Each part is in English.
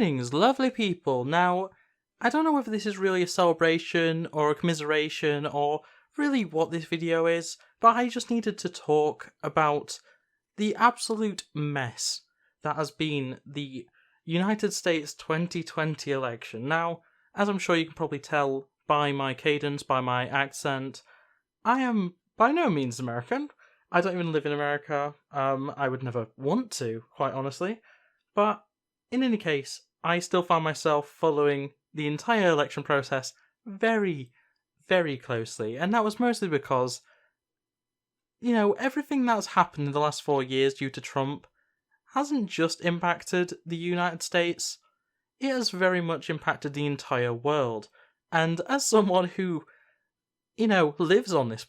Greetings, lovely people. Now, I don't know whether this is really a celebration or a commiseration or really what this video is, but I just needed to talk about the absolute mess that has been the United States 2020 election. Now, as I'm sure you can probably tell by my cadence, by my accent, I am by no means American. I don't even live in America. I would never want to, quite honestly. But in any case, I still found myself following the entire election process very, very closely. And that was mostly because, everything that's happened in the last 4 years due to Trump hasn't just impacted the United States, it has very much impacted the entire world. And as someone who, lives on this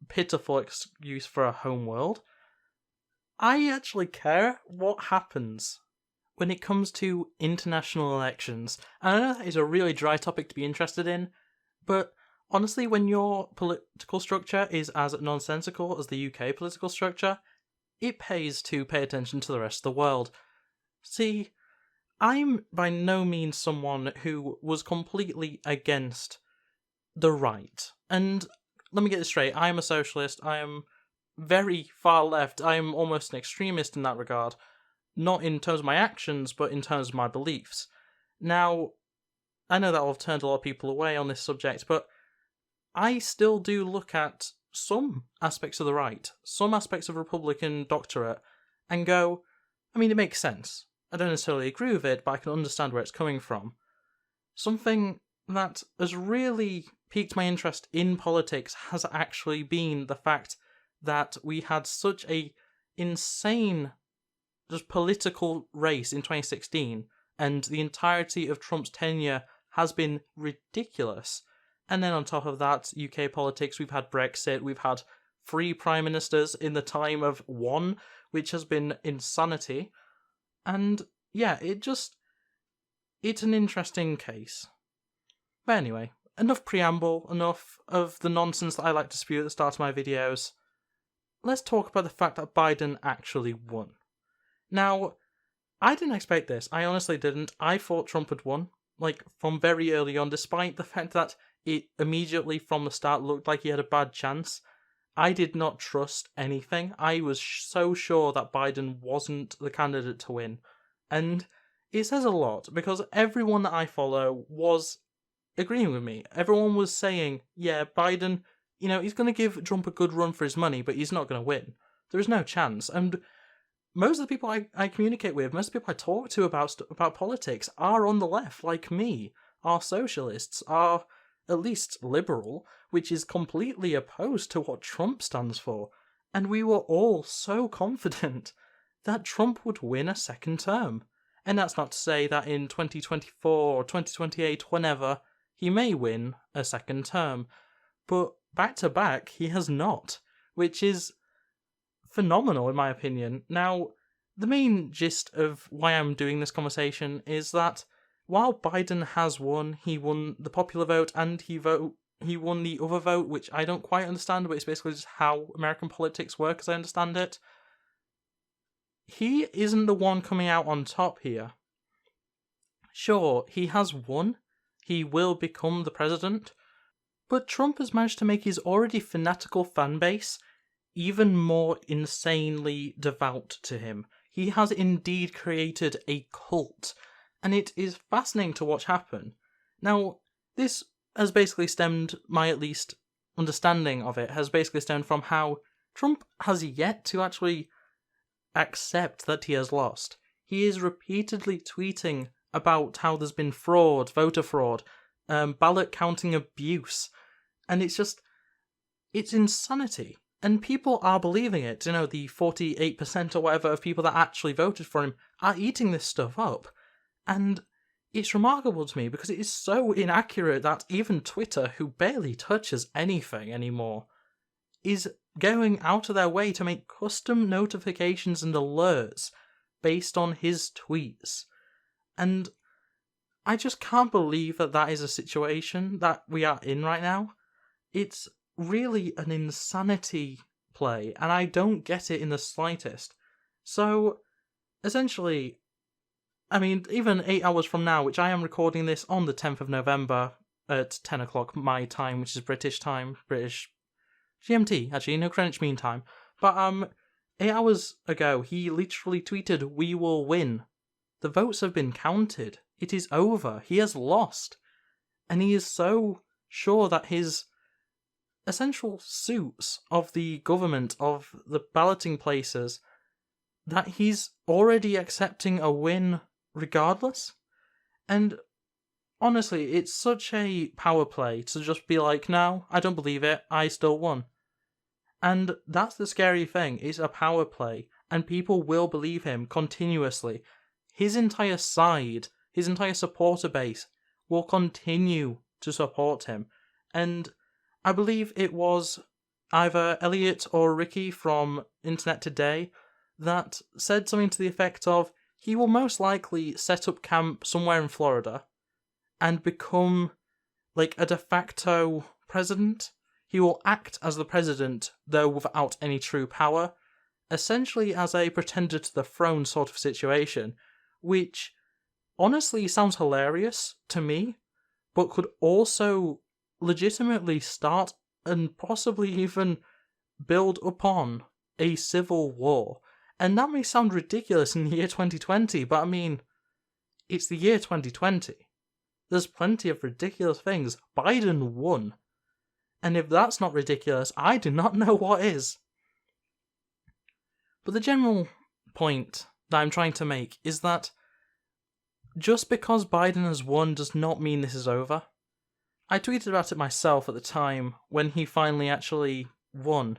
pitiful excuse for a home world, I actually care what happens when it comes to international elections. And I know that is a really dry topic to be interested in, but honestly, when your political structure is as nonsensical as the UK political structure, it pays to pay attention to the rest of the world. See, I'm by no means someone who was completely against the right. And let me get this straight, I am a socialist, I am very far left, I am almost an extremist in that regard. Not in terms of my actions, but in terms of my beliefs. Now, I know that will have turned a lot of people away on this subject, but I still do look at some aspects of the right, some aspects of Republican doctorate, and go, it makes sense. I don't necessarily agree with it, but I can understand where it's coming from. Something that has really piqued my interest in politics has actually been the fact that we had such a insane just political race in 2016, and the entirety of Trump's tenure has been ridiculous. And then on top of that, UK politics, we've had Brexit, we've had 3 prime ministers in the time of 1, which has been insanity. And yeah, it's an interesting case. But anyway, enough preamble, enough of the nonsense that I like to spew at the start of my videos. Let's talk about the fact that Biden actually won. Now, I didn't expect this. I honestly didn't. I thought Trump had won, from very early on, despite the fact that it immediately from the start looked like he had a bad chance. I did not trust anything. I was so sure that Biden wasn't the candidate to win. And it says a lot, because everyone that I follow was agreeing with me. Everyone was saying, yeah, Biden, he's going to give Trump a good run for his money, but he's not going to win. There is no chance. And most of the people I communicate with, most of the people I talk to about politics are on the left, like me, are socialists, are at least liberal, which is completely opposed to what Trump stands for. And we were all so confident that Trump would win a second term. And that's not to say that in 2024 or 2028, whenever, he may win a second term. But back to back, he has not, which is phenomenal in my opinion. Now, the main gist of why I'm doing this conversation is that while Biden has won, he won the popular vote and he won the other vote, which I don't quite understand, but it's basically just how American politics work as I understand it. He isn't the one coming out on top here. Sure, he has won, he will become the president, but Trump has managed to make his already fanatical fan base even more insanely devout to him. He has indeed created a cult, and it is fascinating to watch happen. Now, this has basically stemmed, my at least understanding of it, has basically stemmed from how Trump has yet to actually accept that he has lost. He is repeatedly tweeting about how there's been fraud, voter fraud, ballot counting abuse, and it's insanity. And people are believing it. The 48% or whatever of people that actually voted for him are eating this stuff up. And it's remarkable to me because it is so inaccurate that even Twitter, who barely touches anything anymore, is going out of their way to make custom notifications and alerts based on his tweets. And I just can't believe that is a situation that we are in right now. It's really an insanity play, and I don't get it in the slightest. So, essentially, I mean, even 8 hours from now, which I am recording this on the 10th of November at 10 o'clock my time, which is British time, British GMT, actually, no Greenwich Mean Time. But 8 hours ago, he literally tweeted, "We will win. The votes have been counted. It is over. He has lost." And he is so sure that his essential suits of the government, of the balloting places, that he's already accepting a win regardless. And honestly, it's such a power play to just be like, no, I don't believe it, I still won. And that's the scary thing, it's a power play, and people will believe him continuously. His entire side, his entire supporter base, will continue to support him. And I believe it was either Elliot or Ricky from Internet Today that said something to the effect of, he will most likely set up camp somewhere in Florida and become like a de facto president. He will act as the president, though without any true power, essentially as a pretender to the throne sort of situation, which honestly sounds hilarious to me, but could also legitimately start and possibly even build upon a civil war. And that may sound ridiculous in the year 2020, but I mean, it's the year 2020. There's plenty of ridiculous things. Biden won. And if that's not ridiculous, I do not know what is. But the general point that I'm trying to make is that just because Biden has won does not mean this is over. I tweeted about it myself at the time when he finally actually won.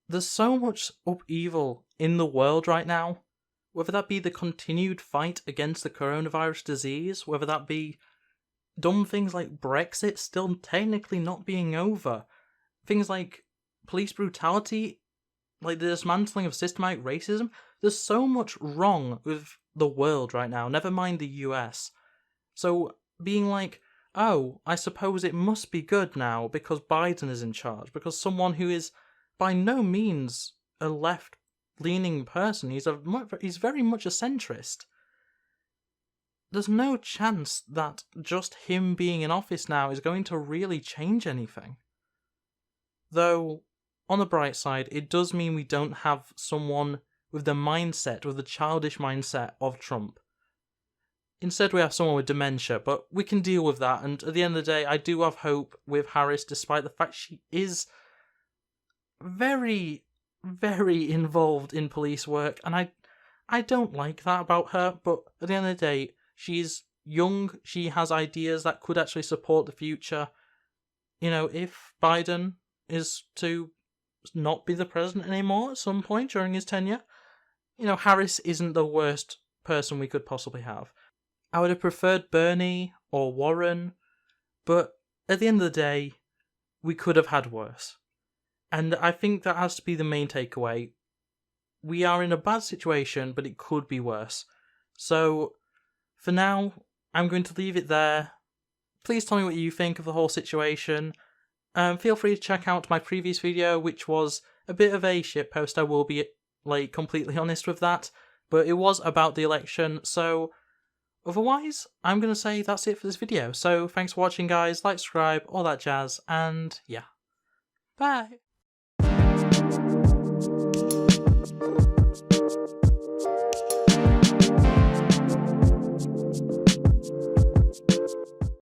There's so much upheaval in the world right now, whether that be the continued fight against the coronavirus disease, whether that be dumb things like Brexit still technically not being over, things like police brutality, like the dismantling of systematic racism. There's so much wrong with the world right now, never mind the US. So being like, oh, I suppose it must be good now because Biden is in charge, because someone who is by no means a left-leaning person, he's very much a centrist. There's no chance that just him being in office now is going to really change anything. Though, on the bright side, it does mean we don't have someone with the childish mindset of Trump. Instead, we have someone with dementia, but we can deal with that, and at the end of the day, I do have hope with Harris, despite the fact she is very, very involved in police work, and I don't like that about her, but at the end of the day, she's young, she has ideas that could actually support the future. You know, if Biden is to not be the president anymore at some point during his tenure, you know, Harris isn't the worst person we could possibly have. I would have preferred Bernie or Warren, but at the end of the day, we could have had worse. And I think that has to be the main takeaway. We are in a bad situation, but it could be worse. So, for now, I'm going to leave it there. Please tell me what you think of the whole situation. Feel free to check out my previous video, which was a bit of a shitpost, I will be completely honest with that. But it was about the election, so otherwise, I'm going to say that's it for this video. So, thanks for watching guys, like, subscribe, all that jazz, and yeah. Bye!